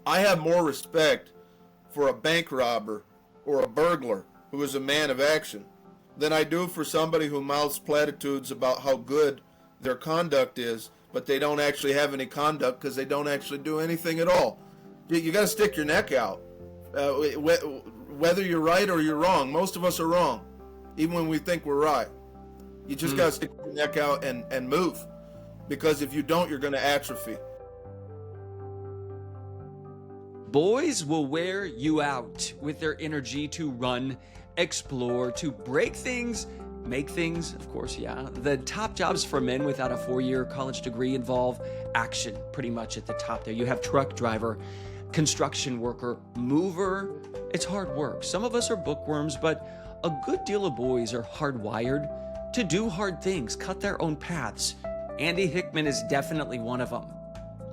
I have more respect for a bank robber or a burglar who is a man of action than I do for somebody who mouths platitudes about how good their conduct is, but they don't actually have any conduct because they don't actually do anything at all. You got to stick your neck out, whether you're right or you're wrong. Most of us are wrong, even when we think we're right. You just got to stick your neck out and move, because if you don't, you're going to atrophy. Boys will wear you out with their energy to run, explore, to break things, make things, of course, yeah. The top jobs for men without a 4-year college degree involve action pretty much at the top there. You have truck driver, construction worker, mover. It's hard work. Some of us are bookworms, but a good deal of boys are hardwired to do hard things, cut their own paths. Andy Hickman is definitely one of them.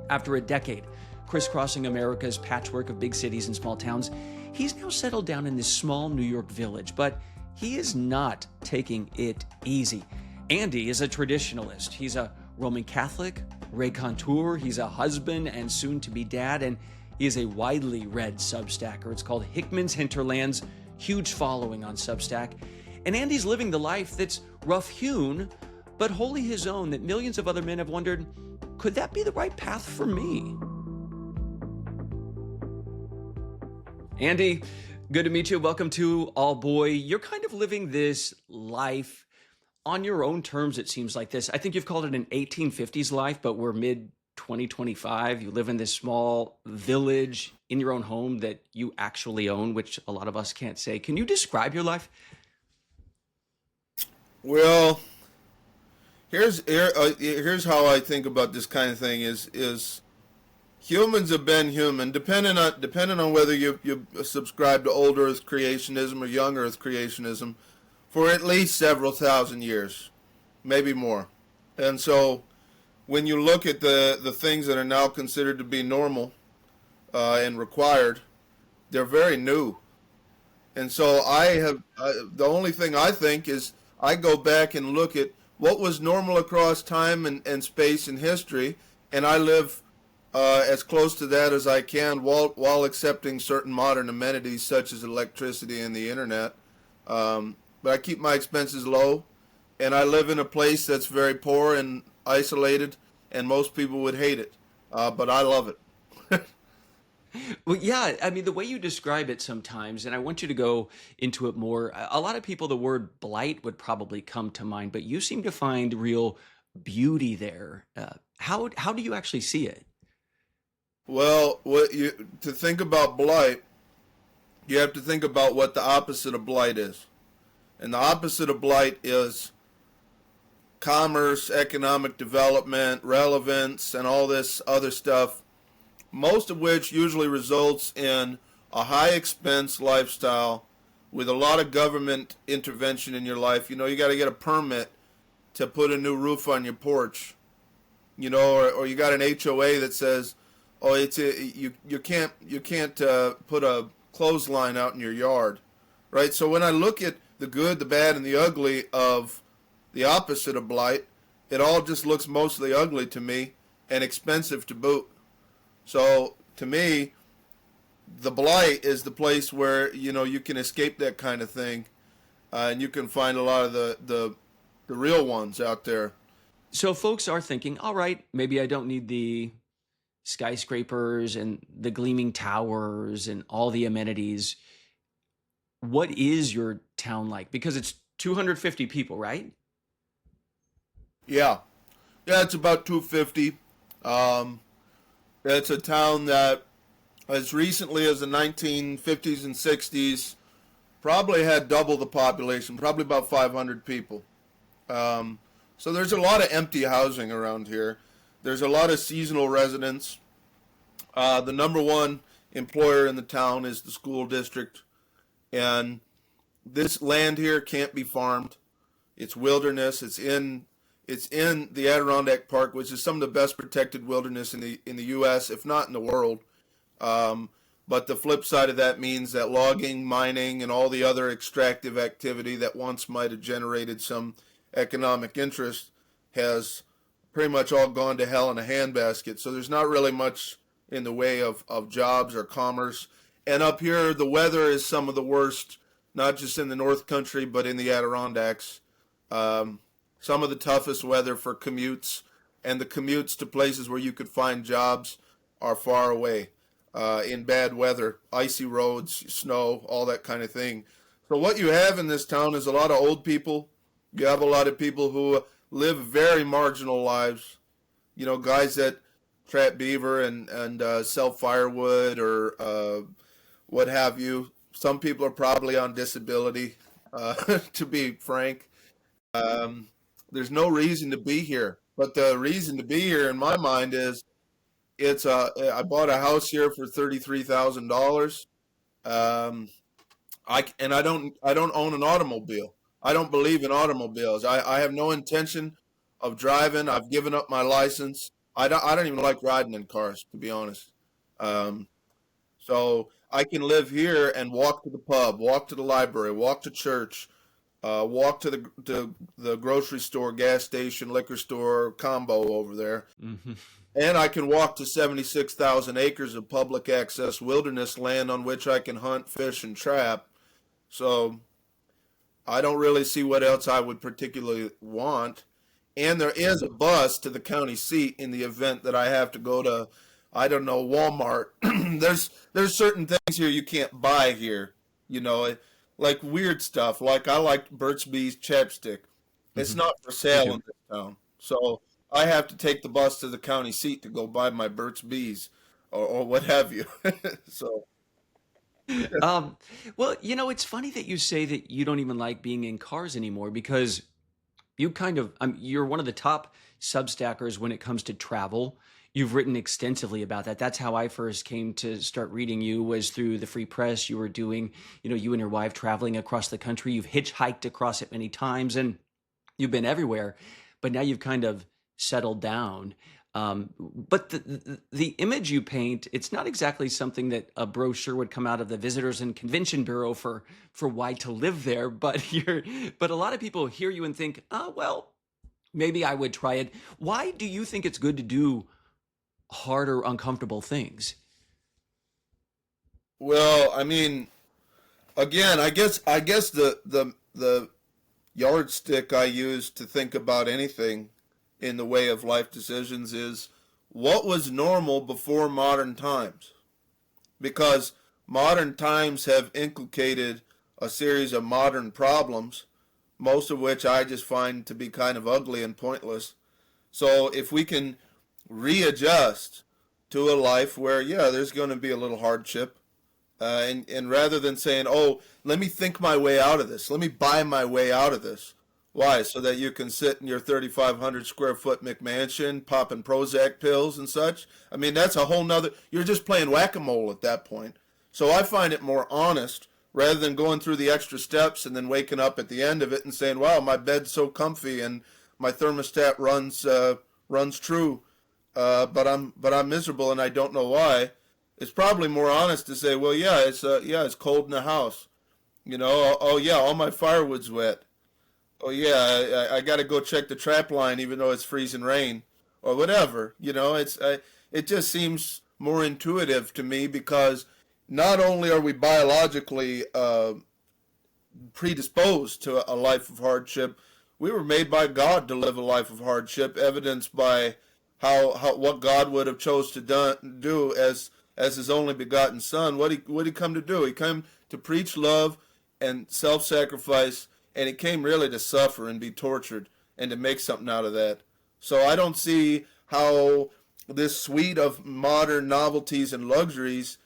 After a decade crisscrossing America's patchwork of big cities and small towns, he's now settled down in this small New York village, but he is not taking it easy. Andy is a traditionalist. He's a Roman Catholic, raconteur. He's a husband and soon-to-be dad, and he is a widely read Substacker. It's called Hickman's Hinterlands, huge following on Substack. And Andy's living the life that's rough-hewn, but wholly his own, that millions of other men have wondered, could that be the right path for me? Andy, good to meet you. Welcome to All Boy. You're kind of living this life on your own terms, it seems like this. I think you've called it an 1850s life, but we're mid-2025. You live in this small village in your own home that you actually own, which a lot of us can't say. Can you describe your life? Well, here's how I think about this kind of thing is humans have been human, depending on whether you subscribe to old Earth creationism or young Earth creationism, for at least several thousand years, maybe more. And so when you look at the things that are now considered to be normal and required, they're very new. And so the only thing I think is I go back and look at what was normal across time and space and history, and I live as close to that as I can while accepting certain modern amenities such as electricity and the internet. But I keep my expenses low, and I live in a place that's very poor and isolated, and most people would hate it. But I love it. Well, yeah, I mean, the way you describe it sometimes, and I want you to go into it more. A lot of people, the word blight would probably come to mind, but you seem to find real beauty there. How do you actually see it? Well, to think about blight, you have to think about what the opposite of blight is. And the opposite of blight is commerce, economic development, relevance, and all this other stuff, most of which usually results in a high expense lifestyle with a lot of government intervention in your life. You know, you got to get a permit to put a new roof on your porch, or you got an HOA that says, oh, you can't put a clothesline out in your yard, right? So when I look at the good, the bad, and the ugly of the opposite of blight, it all just looks mostly ugly to me and expensive to boot. So to me, the blight is the place where you can escape that kind of thing, and you can find a lot of the real ones out there. So folks are thinking, all right, maybe I don't need the skyscrapers and the gleaming towers and all the amenities. What is your town like? Because it's 250 people, right? Yeah, it's about 250. It's a town that, as recently as the 1950s and 60s, probably had double the population, probably about 500 people. So there's a lot of empty housing around here. There's a lot of seasonal residents. The number one employer in the town is the school district, and this land here can't be farmed. It's wilderness. It's in the Adirondack Park, which is some of the best protected wilderness in the U.S., if not in the world. But the flip side of that means that logging, mining, and all the other extractive activity that once might have generated some economic interest has pretty much all gone to hell in a handbasket. So there's not really much in the way of jobs or commerce. And up here, the weather is some of the worst, not just in the North Country, but in the Adirondacks. Um, some of the toughest weather for commutes, and the commutes to places where you could find jobs are far away in bad weather, icy roads, snow, all that kind of thing. So what you have in this town is a lot of old people. You have a lot of people who live very marginal lives. You know, guys that trap beaver and sell firewood or what have you. Some people are probably on disability, to be frank. Um, there's no reason to be here, but the reason to be here, in my mind, is I bought a house here for $33,000. Um, I don't own an automobile. I don't believe in automobiles. I have no intention of driving. I've given up my license. I don't even like riding in cars, to be honest. Um, so I can live here and walk to the pub, walk to the library, walk to church, walk to the grocery store, gas station, liquor store combo over there. Hmm. And I can walk to 76,000 acres of public access wilderness land on which I can hunt, fish, and trap. So I don't really see what else I would particularly want. And there is a bus to the county seat in the event that I have to go to, I don't know, Walmart. There's certain things here you can't buy here, you know, like weird stuff. Like I like Burt's Bees chapstick. It's Hmm. not for Me sale too. in this town. So I have to take the bus to the county seat to go buy my Burt's Bees or what have you. So Um, well, it's funny that you say that you don't even like being in cars anymore because you're one of the top Substackers when it comes to travel. You've written extensively about that. That's how I first came to start reading you was through the Free Press. You were doing, you and your wife traveling across the country. You've hitchhiked across it many times and you've been everywhere, but now you've kind of settled down. But the image you paint, it's not exactly something that a brochure would come out of the Visitors and Convention Bureau for why to live there. But but a lot of people hear you and think, oh well, maybe I would try it. Why do you think it's good to do hard or uncomfortable things? well, I mean, again, I guess the yardstick I use to think about anything in the way of life decisions is what was normal before modern times, because modern times have inculcated a series of modern problems, most of which I just find to be kind of ugly and pointless. So if we can readjust to a life where, yeah, there's going to be a little hardship, and rather than saying, "Oh, let me think my way out of this. Let me buy my way out of this." Why? So that you can sit in your 3,500 square foot McMansion, popping Prozac pills and such. I mean, that's a whole nother. You're just playing whack-a-mole at that point. So I find it more honest rather than going through the extra steps and then waking up at the end of it and saying, "Wow, my bed's so comfy and my thermostat runs true, but I'm miserable and I don't know why." It's probably more honest to say, well, yeah, it's cold in the house. Oh yeah, all my firewood's wet. Oh yeah, I got to go check the trap line even though it's freezing rain, or whatever. It just seems more intuitive to me because not only are we biologically predisposed to a life of hardship. We were made by God to live a life of hardship, evidenced by how what God would have chose to do as His only begotten Son. What he come to do? He came to preach love and self-sacrifice, and He came really to suffer and be tortured and to make something out of that. So I don't see how this suite of modern novelties and luxuries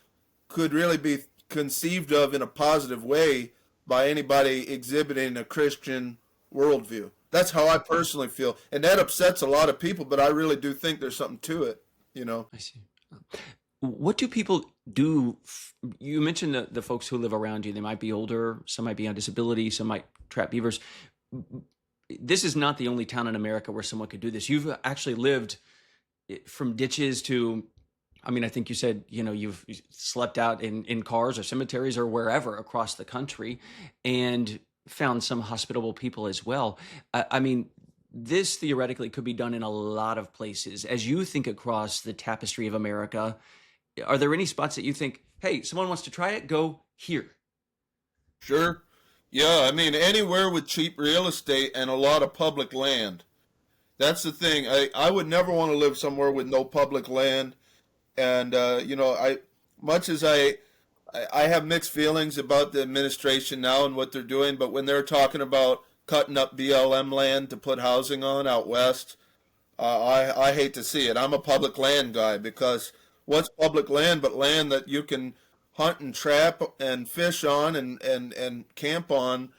could really be conceived of in a positive way by anybody exhibiting a Christian worldview. That's how I personally feel. And that upsets a lot of people, but I really do think there's something to it, you know. I see. What do people do? You mentioned the folks who live around you. They might be older, some might be on disability, some might trap beavers. This is not the only town in America where someone could do this. You've actually lived from ditches to, I mean, I think you said, you've slept out in cars or cemeteries or wherever across the country and found some hospitable people as well. I mean, this theoretically could be done in a lot of places. As you think across the tapestry of America, Are there any spots that you think, hey, someone wants to try it, go here? Sure. Yeah, I mean, anywhere with cheap real estate and a lot of public land. That's the thing. I would never want to live somewhere with no public land. And, much as I have mixed feelings about the administration now and what they're doing, but when they're talking about cutting up BLM land to put housing on out west, I hate to see it. I'm a public land guy because what's public land but land that you can hunt and trap and fish on and camp on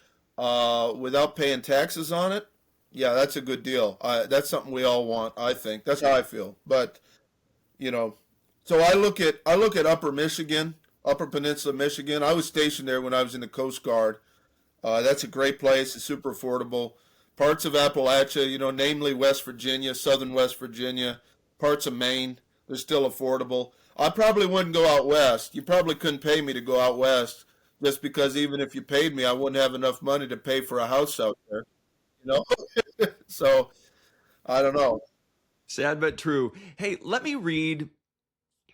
without paying taxes on it? Yeah, that's a good deal. That's something we all want, I think. That's how I feel. But, you know, so I look at Upper Michigan, Upper Peninsula Michigan. I was stationed there when I was in the Coast Guard. That's a great place. It's super affordable. Parts of Appalachia, namely West Virginia, southern West Virginia, parts of Maine, they're still affordable. I probably wouldn't go out west. You probably couldn't pay me to go out west just because even if you paid me, I wouldn't have enough money to pay for a house out there, you know? So, I don't know. Sad but true. Hey, let me read.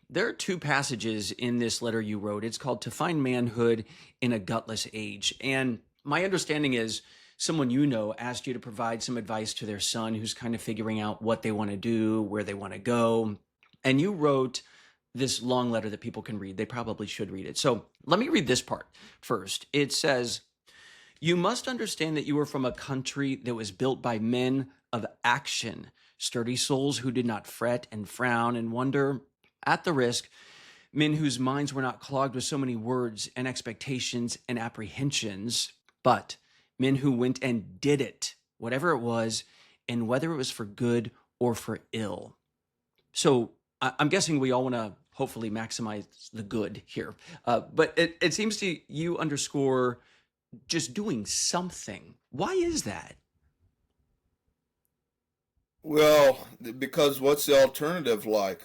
There are two passages in this letter you wrote. It's called To Find Manhood in a Gutless Age. And my understanding is someone you know asked you to provide some advice to their son who's kind of figuring out what they want to do, where they want to go. And you wrote this long letter that people can read. They probably should read it. So let me read this part first. It says, you must understand that you are from a country that was built by men of action, sturdy souls who did not fret and frown and wonder at the risk, men whose minds were not clogged with so many words and expectations and apprehensions, but men who went and did it, whatever it was, and whether it was for good or for ill. So I'm guessing we all want to hopefully maximize the good here. But it seems to you underscore just doing something. Why is that? Well, because what's the alternative like?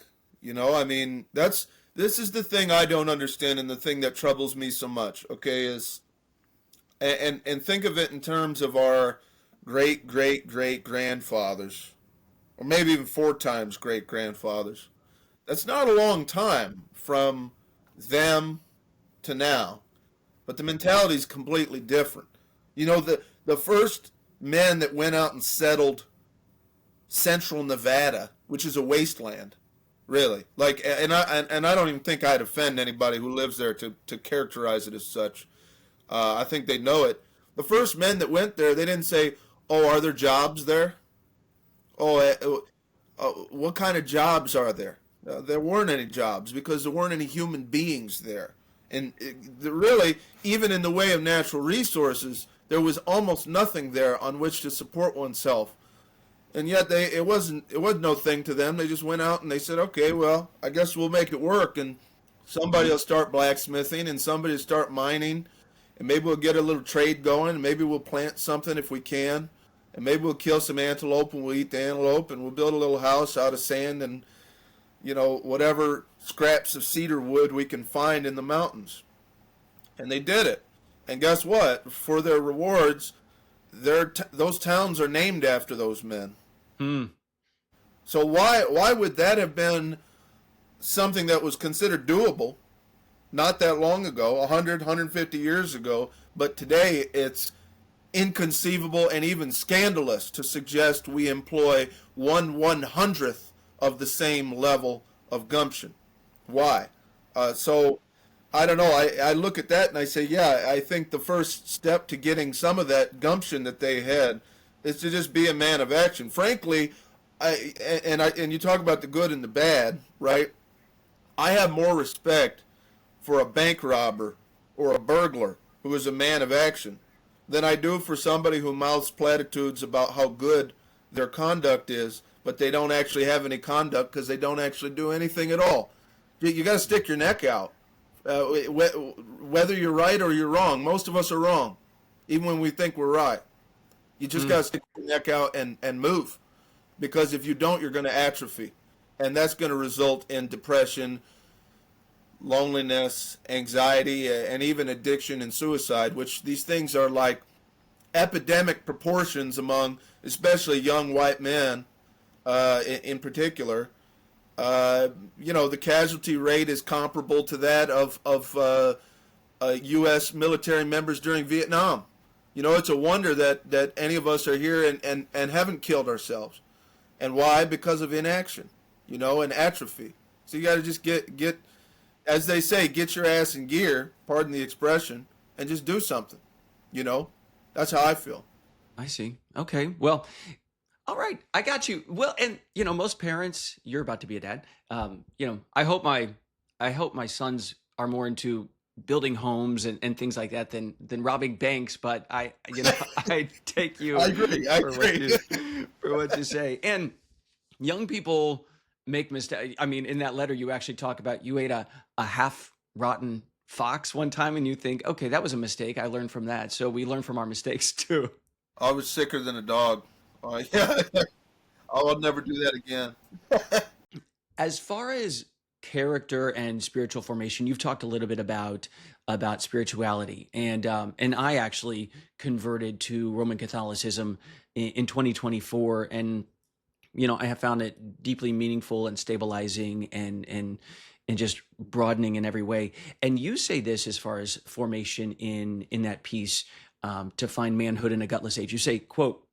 I mean, this is the thing I don't understand and the thing that troubles me so much, okay, is and think of it in terms of our great great great grandfathers, or maybe even four times great grandfathers. That's not a long time from them to now, but the mentality is completely different. The first men that went out and settled central Nevada, which is a wasteland, really. And I don't even think I'd offend anybody who lives there to characterize it as such. I think they know it. The first men that went there, they didn't say, "Oh, are there jobs there? Oh, what kind of jobs are there?" There weren't any jobs because there weren't any human beings there. And really, even in the way of natural resources, there was almost nothing there on which to support oneself. And yet it wasn't no thing to them. They just went out and they said, okay, well, I guess we'll make it work. And somebody will start blacksmithing and somebody will start mining. And maybe we'll get a little trade going. And maybe we'll plant something if we can. And maybe we'll kill some antelope and we'll eat the antelope. And we'll build a little house out of sand and, whatever scraps of cedar wood we can find in the mountains. And they did it. And guess what? For their rewards, those towns are named after those men. So why would that have been something that was considered doable not that long ago, 100, 150 years ago, but today it's inconceivable and even scandalous to suggest we employ 1/100th of the same level of gumption. Why? So I don't know. I look at that and I say, yeah, I think the first step to getting some of that gumption that they had is to just be a man of action. Frankly, and you talk about the good and the bad, right? I have more respect for a bank robber or a burglar who is a man of action than I do for somebody who mouths platitudes about how good their conduct is, but they don't actually have any conduct because they don't actually do anything at all. You got to stick your neck out. Whether you're right or you're wrong, most of us are wrong, even when we think we're right. You just got to stick your neck out and move, because if you don't, you're going to atrophy, and that's going to result in depression, loneliness, anxiety, and even addiction and suicide, which these things are like epidemic proportions among especially young white men in particular. Uh, the casualty rate is comparable to that of U.S. military members during Vietnam. It's a wonder that any of us are here and haven't killed ourselves. And why? Because of inaction, and atrophy. So you got to just get, as they say, get your ass in gear, pardon the expression, and just do something. That's how I feel. I see. Okay. Well, all right. I got you. Well, and most parents, you're about to be a dad. I hope my sons are more into building homes and things like that than robbing banks. But I take you I agree. I for what agree. you say. And young people make mistakes. I mean, in that letter, you actually talk about you ate a half rotten fox one time, and you think, okay, that was a mistake. I learned from that. So we learn from our mistakes too. I was sicker than a dog. Yeah. I'll never do that again. As far as character and spiritual formation, you've talked a little bit about spirituality, and I actually converted to Roman Catholicism in 2024, and I have found it deeply meaningful and stabilizing and just broadening in every way. And you say this as far as formation in that piece, to find manhood in a gutless age. You say, quote,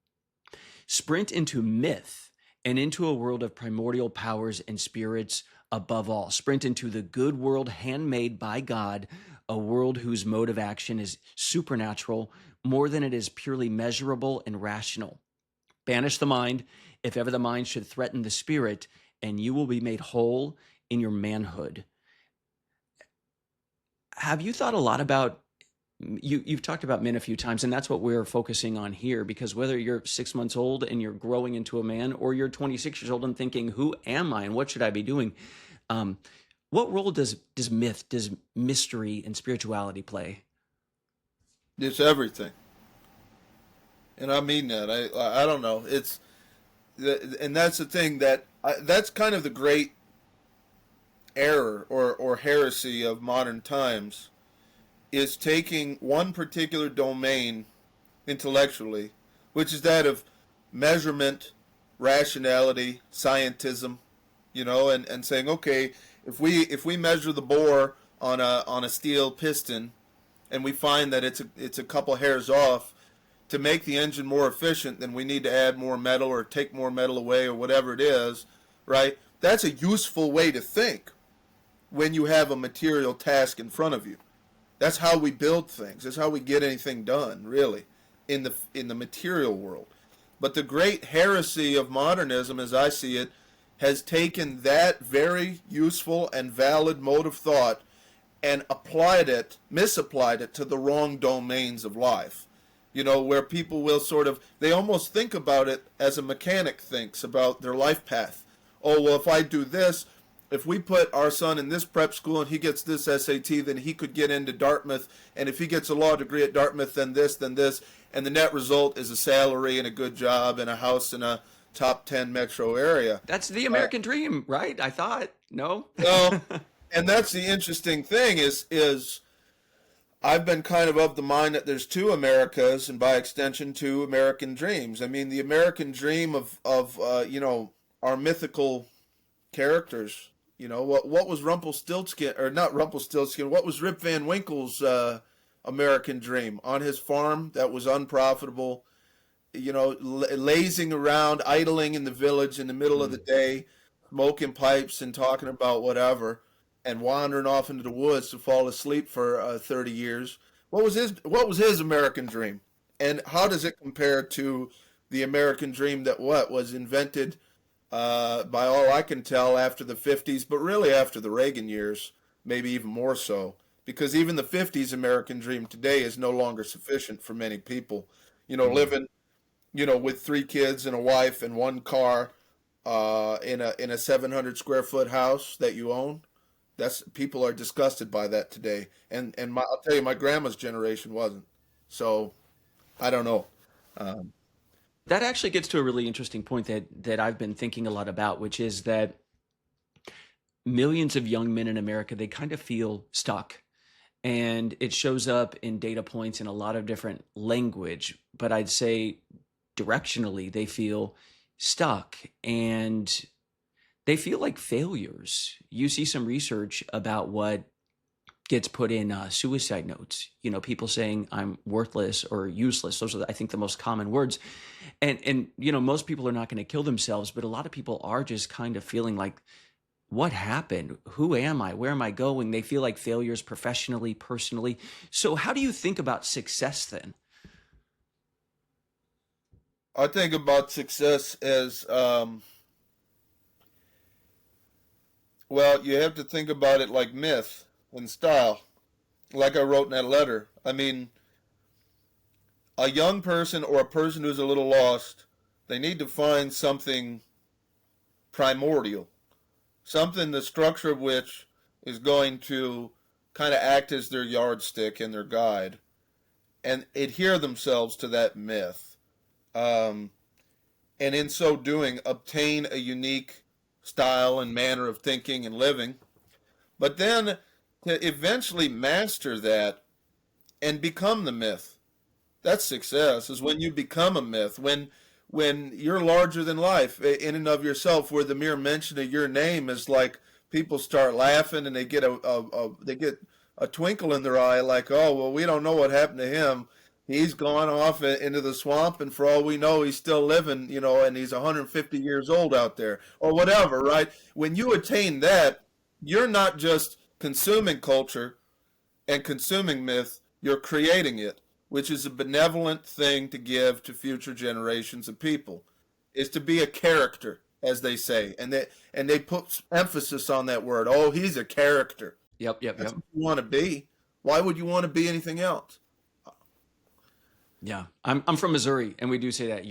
sprint into myth and into a world of primordial powers and spirits above all. Sprint into the good world handmade by God, a world whose mode of action is supernatural more than it is purely measurable and rational. Banish the mind, if ever the mind should threaten the spirit, and you will be made whole in your manhood. Have you thought a lot about you've talked about men a few times, and that's what we're focusing on here, because whether you're 6 months old and you're growing into a man, or you're 26 years old and thinking, who am I and what should I be doing? What role does myth, does mystery and spirituality play? It's everything. And I mean that. I don't know. And that's the thing that's kind of the great error or heresy of modern times, is taking one particular domain intellectually, which is that of measurement, rationality, scientism, and saying, okay, if we measure the bore on a steel piston, and we find that it's a couple hairs off, to make the engine more efficient, then we need to add more metal or take more metal away or whatever it is, right? That's a useful way to think when you have a material task in front of you. That's how we build things. That's how we get anything done, really, in the material world. But the great heresy of modernism, as I see it, has taken that very useful and valid mode of thought and misapplied it to the wrong domains of life. Where people will they almost think about it as a mechanic thinks about their life path. Oh, well, if I do this, if we put our son in this prep school and he gets this SAT, then he could get into Dartmouth. And if he gets a law degree at Dartmouth, then this. And the net result is a salary and a good job and a house in a top 10 metro area. That's the American dream, right? I thought. No? Well, and that's the interesting thing is I've been kind of the mind that there's two Americas, and by extension, two American dreams. I mean, the American dream of our mythical characters. What was Rumpelstiltskin, or not Rumpelstiltskin? What was Rip Van Winkle's American dream on his farm that was unprofitable? Lazing around, idling in the village in the middle of the day, smoking pipes and talking about whatever, and wandering off into the woods to fall asleep for 30 years. What was his American dream? And how does it compare to the American dream that was invented by all I can tell after the 50s, but really after the Reagan years, maybe even more so, because even the 50s American dream today is no longer sufficient for many people. Living, with 3 kids and a wife and 1 car in a 700 square foot house that you own. People are disgusted by that today, and I'll tell you, my grandma's generation wasn't. So, I don't know. That actually gets to a really interesting point that I've been thinking a lot about, which is that millions of young men in America, they kind of feel stuck. And it shows up in data points in a lot of different language, but I'd say directionally they feel stuck. And they feel like failures. You see some research about what gets put in suicide notes. People saying I'm worthless or useless. Those are, I think, the most common words. And most people are not going to kill themselves, but a lot of people are just kind of feeling like, what happened? Who am I? Where am I going? They feel like failures professionally, personally. So how do you think about success then? I think about success as, well, you have to think about it like myth and style, like I wrote in that letter. I mean, a young person or a person who's a little lost, they need to find something primordial, something the structure of which is going to kind of act as their yardstick and their guide, and adhere themselves to that myth. Um, and in so doing, obtain a unique style and manner of thinking and living. But then to eventually master that and become the myth. That's success, is when you become a myth, when you're larger than life in and of yourself, where the mere mention of your name is like people start laughing and they get a twinkle in their eye, like, oh well, we don't know what happened to him. He's gone off into the swamp, and for all we know, he's still living, and he's 150 years old out there, or whatever, right? When you attain that, you're not just consuming culture and consuming myth, you're creating it, which is a benevolent thing to give to future generations of people, is to be a character, as they say, and they put emphasis on that word. Oh, he's a character. Yep, yep, That's yep. what you want to be. Why would you want to be anything else? Yeah, I'm from Missouri, and we do say that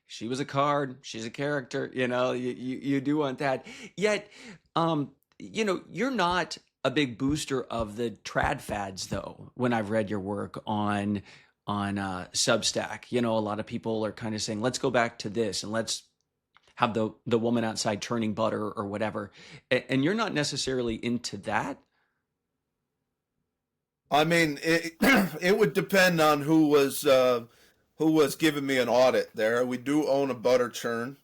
she was a card, she's a character. You do want that. Yet, you're not a big booster of the trad fads, though. When I've read your work on Substack, a lot of people are kind of saying, let's go back to this and let's have the woman outside churning butter or whatever. And you're not necessarily into that. I mean, it would depend on who was giving me an audit there. We do own a butter churn,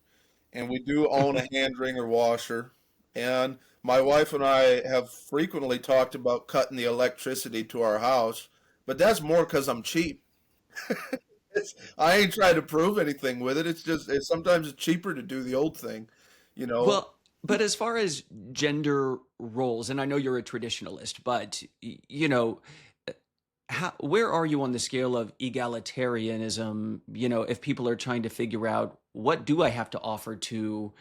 and we do own a hand wringer washer. And my wife and I have frequently talked about cutting the electricity to our house, but that's more because I'm cheap. I ain't trying to prove anything with it. It's just sometimes it's cheaper to do the old thing, you know. Well, but as far as gender roles, and I know you're a traditionalist, but where are you on the scale of egalitarianism? If people are trying to figure out what do I have to offer to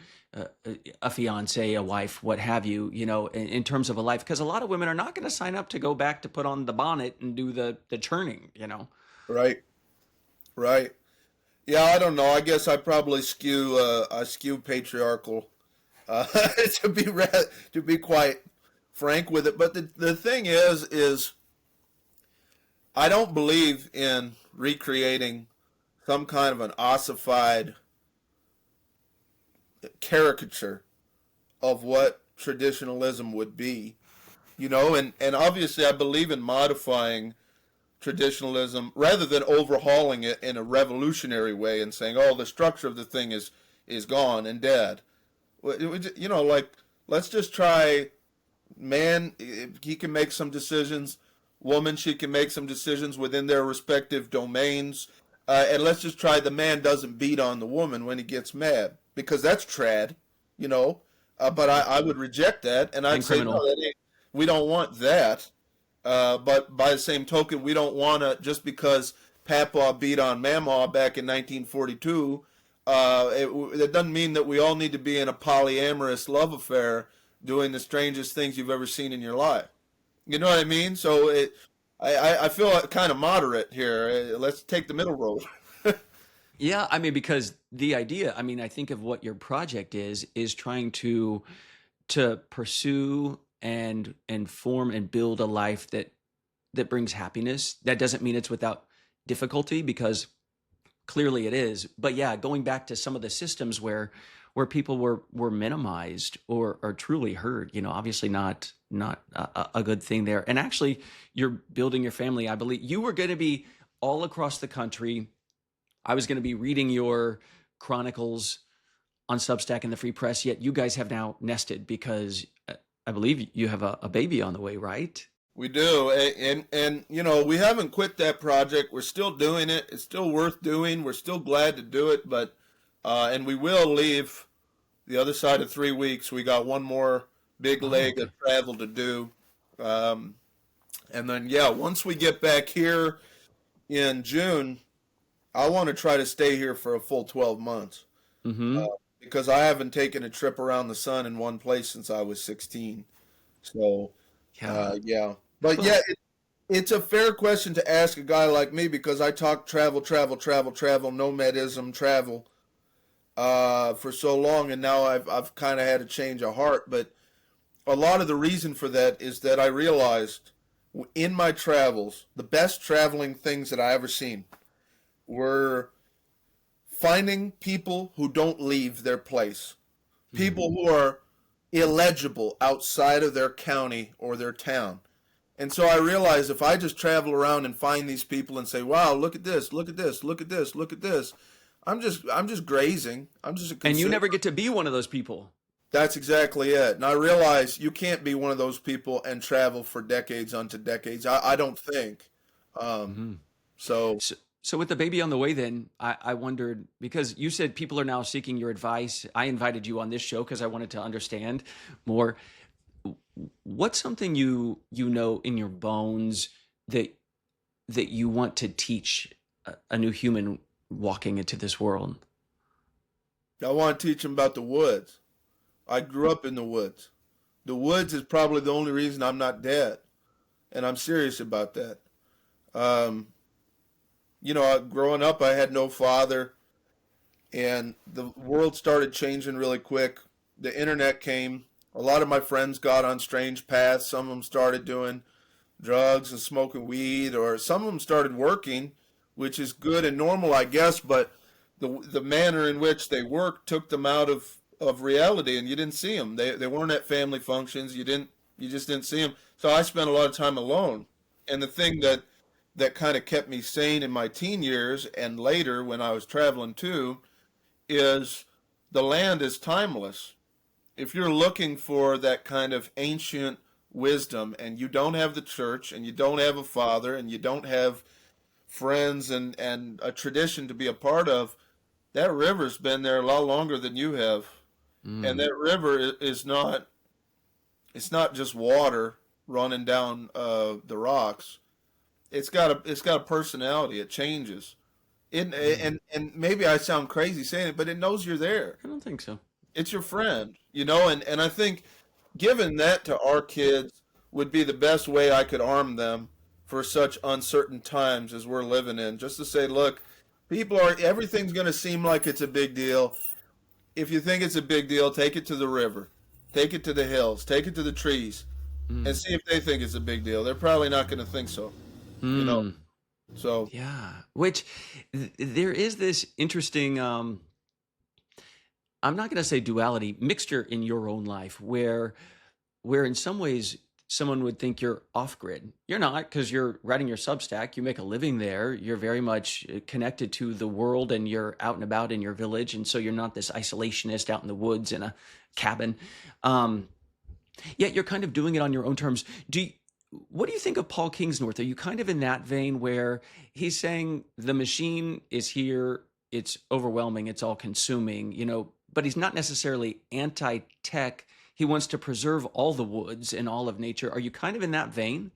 a fiance, a wife, what have you, in terms of a life, because a lot of women are not going to sign up to go back to put on the bonnet and do the churning. Right, right. Yeah, I don't know. I guess I skew patriarchal, uh, to be quite frank with it. But the thing is I don't believe in recreating some kind of an ossified caricature of what traditionalism would be, and obviously I believe in modifying traditionalism rather than overhauling it in a revolutionary way and saying, oh, the structure of the thing is gone and dead. Like, let's just try. Man, he can make some decisions. Woman, she can make some decisions within their respective domains. And let's just try the man doesn't beat on the woman when he gets mad, because that's trad, you know. But I would reject that, and I'd And say, no, criminal. we don't want that. But by the same token, we don't want to, just because Papa beat on Mamaw back in 1942, that doesn't mean that we all need to be in a polyamorous love affair doing the strangest things you've ever seen in your life. You know what I mean? So I feel kind of moderate here. Let's take the middle road. Yeah, I mean, because the idea, I mean, I think of what your project is trying to pursue and form and build a life that brings happiness. That doesn't mean it's without difficulty, because clearly it is. But yeah, going back to some of the systems where people were minimized or truly hurt, obviously not a good thing there. And actually, you're building your family. I believe you were going to be all across the country. I was going to be reading your chronicles on Substack and the Free Press, yet you guys have now nested because I believe you have a baby on the way, right? We do, and we haven't quit that project. We're still doing it. It's still worth doing. We're still glad to do it, but and we will leave the other side of 3 weeks. We got one more big leg of travel to do, and then once we get back here in June, I want to try to stay here for a full 12 months because I haven't taken a trip around the sun in one place since I was 16. So. But it's a fair question to ask a guy like me because I talk travel, nomadism, travel for so long, and now I've kind of had a change of heart. But a lot of the reason for that is that I realized in my travels, the best traveling things that I ever seen were finding people who don't leave their place, people who are illegible outside of their county or their town. And so I realized if I just travel around and find these people and say, "Wow, look at this, look at this, look at this, look at this," I'm just grazing. I'm just a consumer. And you never get to be one of those people. That's exactly it. And I realize you can't be one of those people and travel for decades unto decades. I don't think. So with the baby on the way, then I wondered, because you said people are now seeking your advice. I invited you on this show because I wanted to understand more. What's something you know in your bones that you want to teach a new human walking into this world? I want to teach them about the woods. I grew up in the woods. The woods is probably the only reason I'm not dead, and I'm serious about that. Growing up, I had no father, and the world started changing really quick. The internet came. A lot of my friends got on strange paths. Some of them started doing drugs and smoking weed, or some of them started working, which is good and normal, I guess, but the manner in which they worked took them out of reality, and you didn't see them. They weren't at family functions. You just didn't see them. So I spent a lot of time alone. And the thing that kind of kept me sane in my teen years and later when I was traveling too is the land is timeless. If you're looking for that kind of ancient wisdom and you don't have the church and you don't have a father and you don't have friends and a tradition to be a part of, that river's been there a lot longer than you have. And that river is not, it's not just water running down the rocks. It's got a personality. It changes. And maybe I sound crazy saying it, but it knows you're there. I don't think so. It's your friend, and I think giving that to our kids would be the best way I could arm them for such uncertain times as we're living in. Just to say, look, everything's going to seem like it's a big deal. If you think it's a big deal, take it to the river, take it to the hills, take it to the trees, and see if they think it's a big deal. They're probably not going to think so, So yeah, which there is this interesting. I'm not going to say duality, mixture in your own life where in some ways someone would think you're off grid. You're not, because you're writing your Substack, you make a living there, you're very much connected to the world and you're out and about in your village. And so you're not this isolationist out in the woods in a cabin. Yet you're kind of doing it on your own terms. What do you think of Paul Kingsnorth? Are you kind of in that vein where he's saying the machine is here, it's overwhelming, it's all consuming, but he's not necessarily anti-tech. He wants to preserve all the woods and all of nature. Are you kind of in that vein?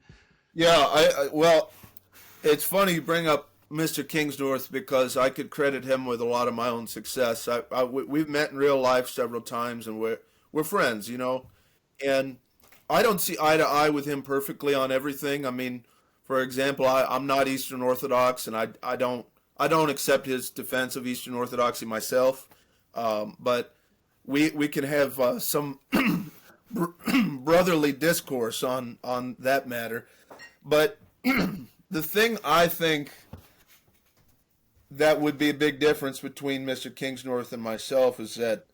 Yeah, well, it's funny you bring up Mr. Kingsnorth because I could credit him with a lot of my own success. We've met in real life several times, and we're friends, and I don't see eye to eye with him perfectly on everything. I mean, for example, I'm not Eastern Orthodox, and I don't accept his defense of Eastern Orthodoxy myself. But we can have some brotherly discourse on that matter. But the thing I think that would be a big difference between Mr. Kingsnorth and myself is that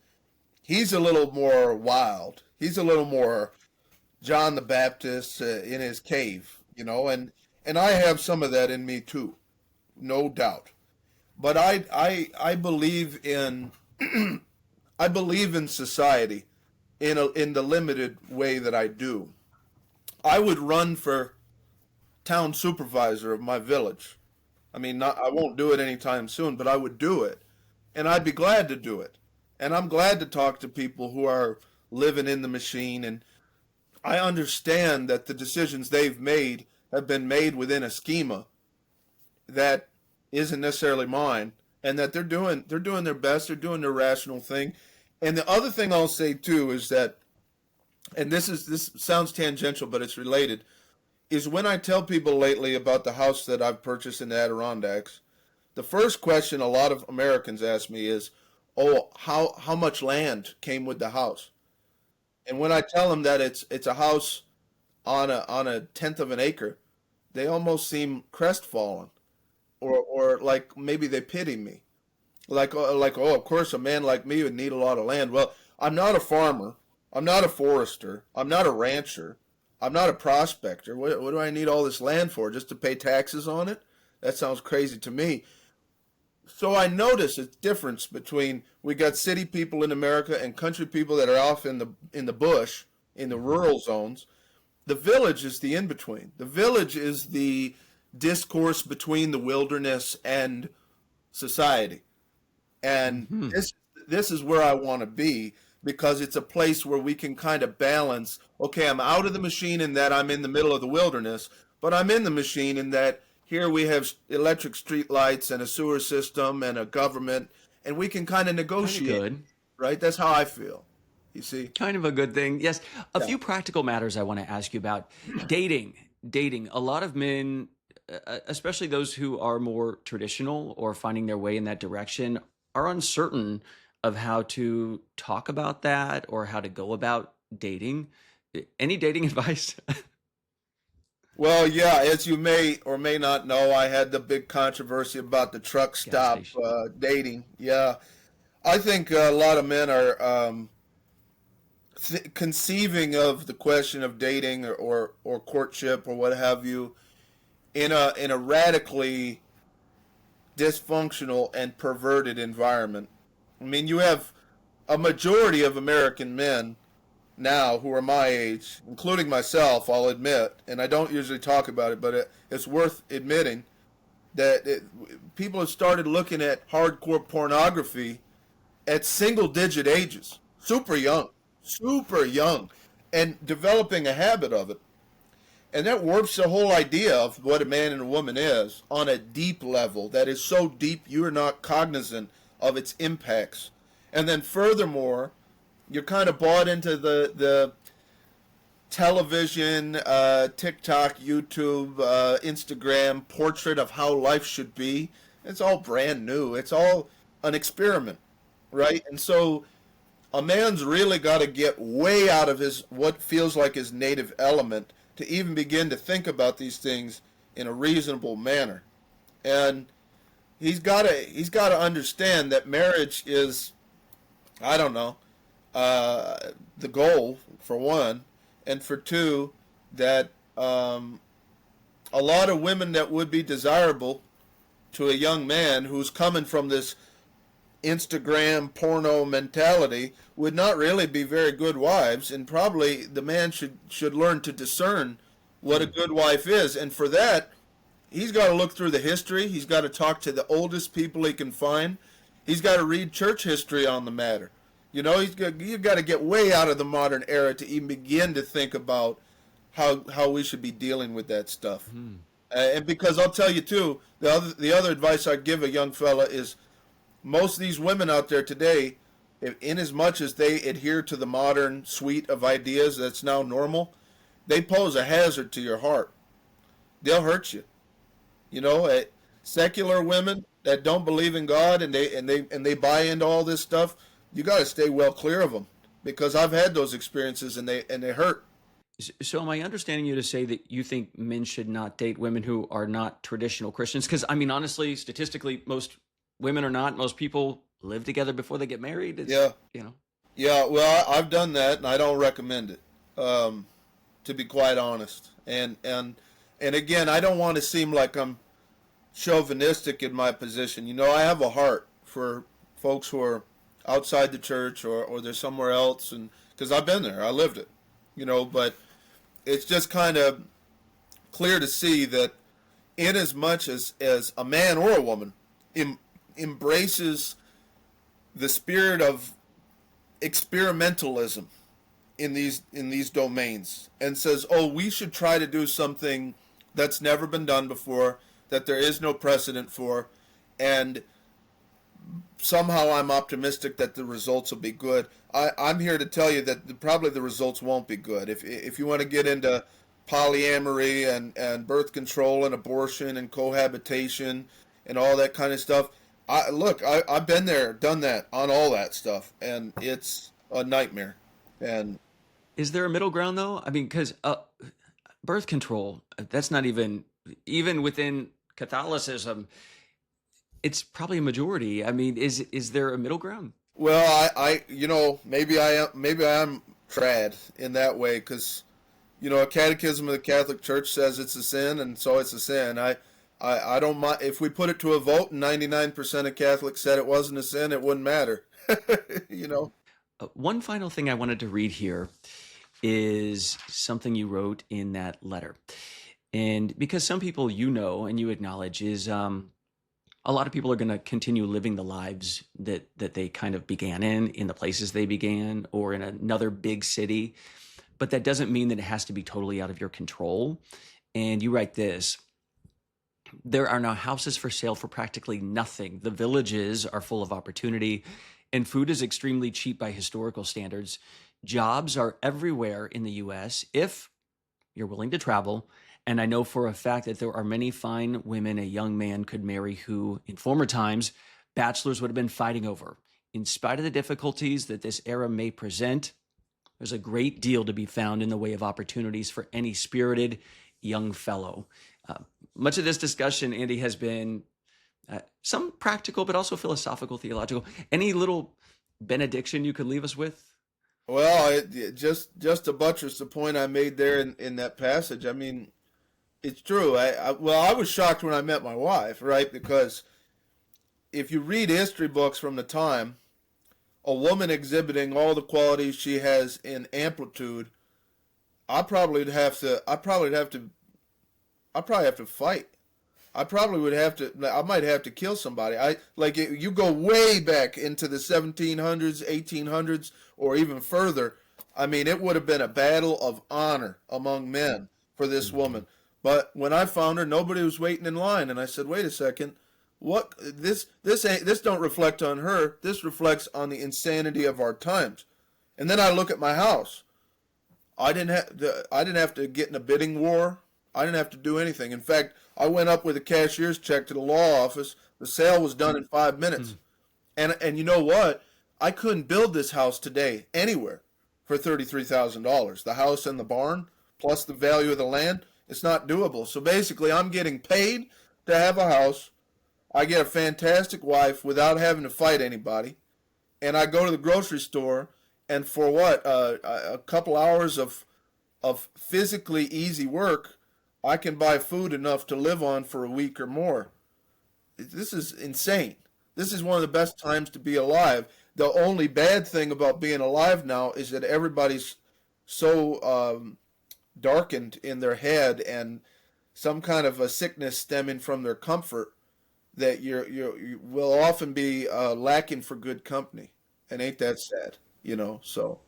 he's a little more wild. He's a little more John the Baptist in his cave, and I have some of that in me too, no doubt. But I believe in I believe in society in the limited way that I do. I would run for town supervisor of my village. I mean, I won't do it anytime soon, but I would do it. And I'd be glad to do it. And I'm glad to talk to people who are living in the machine. And I understand that the decisions they've made have been made within a schema that isn't necessarily mine, and that they're doing their best, they're doing their rational thing. And the other thing I'll say too is that, and this sounds tangential, but it's related, is when I tell people lately about the house that I've purchased in the Adirondacks, the first question a lot of Americans ask me is, "Oh, how much land came with the house?" And when I tell them that it's a house on a tenth of an acre, they almost seem crestfallen, or like maybe they pity me, like, oh, of course a man like me would need a lot of land. Well, I'm not a farmer, I'm not a forester, I'm not a rancher, I'm not a prospector. What do I need all this land for? Just to pay taxes on it? That sounds crazy to me. So I notice a difference between, we got city people in America and country people that are off in the bush, in the rural zones. The village is the in between. The village is the discourse between the wilderness and society. And this is where I want to be, because it's a place where we can kind of balance, okay, I'm out of the machine in that I'm in the middle of the wilderness, but I'm in the machine in that here we have electric street lights and a sewer system and a government, and we can kind of Kind of negotiate, good. right? That's how I feel. You see? Kind of a good thing. Yes. A Yeah. few practical matters I want to ask you about. Dating. Dating. A lot of men, especially those who are more traditional or finding their way in that direction, are uncertain of how to talk about that or how to go about dating. Any dating advice? Well, yeah, as you may or may not know, I had the big controversy about the truck Gas stop station. dating. Yeah, I think a lot of men are conceiving of the question of dating or courtship or what have you in a radically dysfunctional and perverted environment. I mean, you have a majority of American men now who are my age, including myself, I'll admit, and I don't usually talk about it, but it's worth admitting that people have started looking at hardcore pornography at single digit ages, super young, and developing a habit of it. And that warps the whole idea of what a man and a woman is on a deep level that is so deep you are not cognizant of its impacts. And then furthermore, you're kind of bought into the television, TikTok, YouTube, Instagram portrait of how life should be. It's all brand new. It's all an experiment, right? And so a man's really got to get way out of his what feels like his native element to even begin to think about these things in a reasonable manner. And he's got to understand that marriage is, I don't know, the goal for one, and for two, that a lot of women that would be desirable to a young man who's coming from this Instagram porno mentality would not really be very good wives, and probably the man should learn to discern what a good wife is. And for that, he's got to look through the history. He's got to talk to the oldest people he can find. He's got to read church history on the matter. You know, you've got to get way out of the modern era to even begin to think about how we should be dealing with that stuff. And because I'll tell you too, the other advice I'd give a young fella is, most of these women out there today, in as much as they adhere to the modern suite of ideas that's now normal, they pose a hazard to your heart. They'll hurt you. You know, secular women that don't believe in God and they buy into all this stuff, you got to stay well clear of them, because I've had those experiences and they hurt. So am I understanding you to say that you think men should not date women who are not traditional Christians? Because I mean, honestly, statistically, most women are not. Most people live together before they get married. Yeah. You know. Yeah, well, I've done that, and I don't recommend it, to be quite honest. And again, I don't want to seem like I'm chauvinistic in my position. You know, I have a heart for folks who are outside the church, or they're somewhere else, and because I've been there, I lived it, but it's just kind of clear to see that in as much as a man or a woman embraces the spirit of experimentalism in these domains and says, oh, we should try to do something that's never been done before, that there is no precedent for, and somehow I'm optimistic that the results will be good. I'm here to tell you that probably the results won't be good. If you want to get into polyamory and birth control and abortion and cohabitation and all that kind of stuff, I've been there, done that, on all that stuff, and it's a nightmare. And is there a middle ground though? I mean, because birth control, that's not even within Catholicism, it's probably a majority. I mean, is there a middle ground? Well, I maybe I am trad in that way, because a catechism of the Catholic Church says it's a sin, and so it's a sin. I don't mind if we put it to a vote and 99% of Catholics said it wasn't a sin, it wouldn't matter. One final thing I wanted to read here is something you wrote in that letter. And because some people and you acknowledge is a lot of people are going to continue living the lives that they kind of began in the places they began, or in another big city. But that doesn't mean that it has to be totally out of your control. And you write this: there are now houses for sale for practically nothing. The villages are full of opportunity, and food is extremely cheap by historical standards. Jobs are everywhere in the U.S. if you're willing to travel. And I know for a fact that there are many fine women a young man could marry who, in former times, bachelors would have been fighting over. In spite of the difficulties that this era may present, there's a great deal to be found in the way of opportunities for any spirited young fellow. Much of this discussion, Andy, has been some practical, but also philosophical, theological. Any little benediction you could leave us with? Well, just to buttress the point I made there in that passage, I mean, it's true. I was shocked when I met my wife, right? Because if you read history books from the time, a woman exhibiting all the qualities she has in amplitude, I probably have to fight. I might have to kill somebody. You go way back into the 1700s, 1800s, or even further. I mean, it would have been a battle of honor among men for this woman. But when I found her, nobody was waiting in line, and I said, "Wait a second, what? This don't reflect on her. This reflects on the insanity of our times." And then I look at my house. I didn't have to get in a bidding war. I didn't have to do anything. In fact, I went up with a cashier's check to the law office. The sale was done in 5 minutes. And you know what? I couldn't build this house today anywhere for $33,000. The house and the barn, plus the value of the land, it's not doable. So basically, I'm getting paid to have a house. I get a fantastic wife without having to fight anybody. And I go to the grocery store, and for what? A couple hours of physically easy work, I can buy food enough to live on for a week or more. This is insane. This is one of the best times to be alive. The only bad thing about being alive now is that everybody's so darkened in their head, and some kind of a sickness stemming from their comfort, that you will often be lacking for good company. And ain't that sad, so.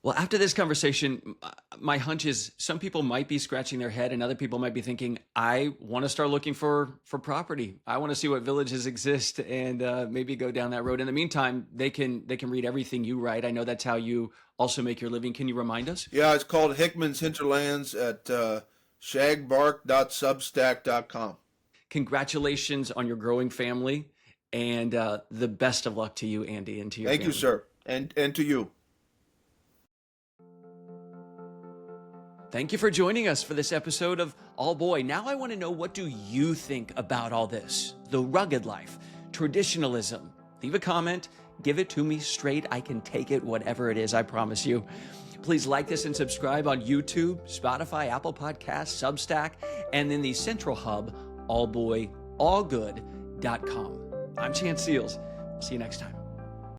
Well, after this conversation, my hunch is some people might be scratching their head, and other people might be thinking, I want to start looking for property. I want to see what villages exist, and maybe go down that road. In the meantime, they can read everything you write. I know that's how you also make your living. Can you remind us? Yeah, it's called Hickman's Hinterlands at shagbark.substack.com. Congratulations on your growing family, and the best of luck to you, Andy, and to your family. Thank you, sir, and to you. Thank you for joining us for this episode of All Boy. Now I want to know, what do you think about all this? The rugged life, traditionalism. Leave a comment, give it to me straight. I can take it, whatever it is, I promise you. Please like this and subscribe on YouTube, Spotify, Apple Podcasts, Substack, and in the central hub, allboyallgood.com. I'm Chance Seals. See you next time.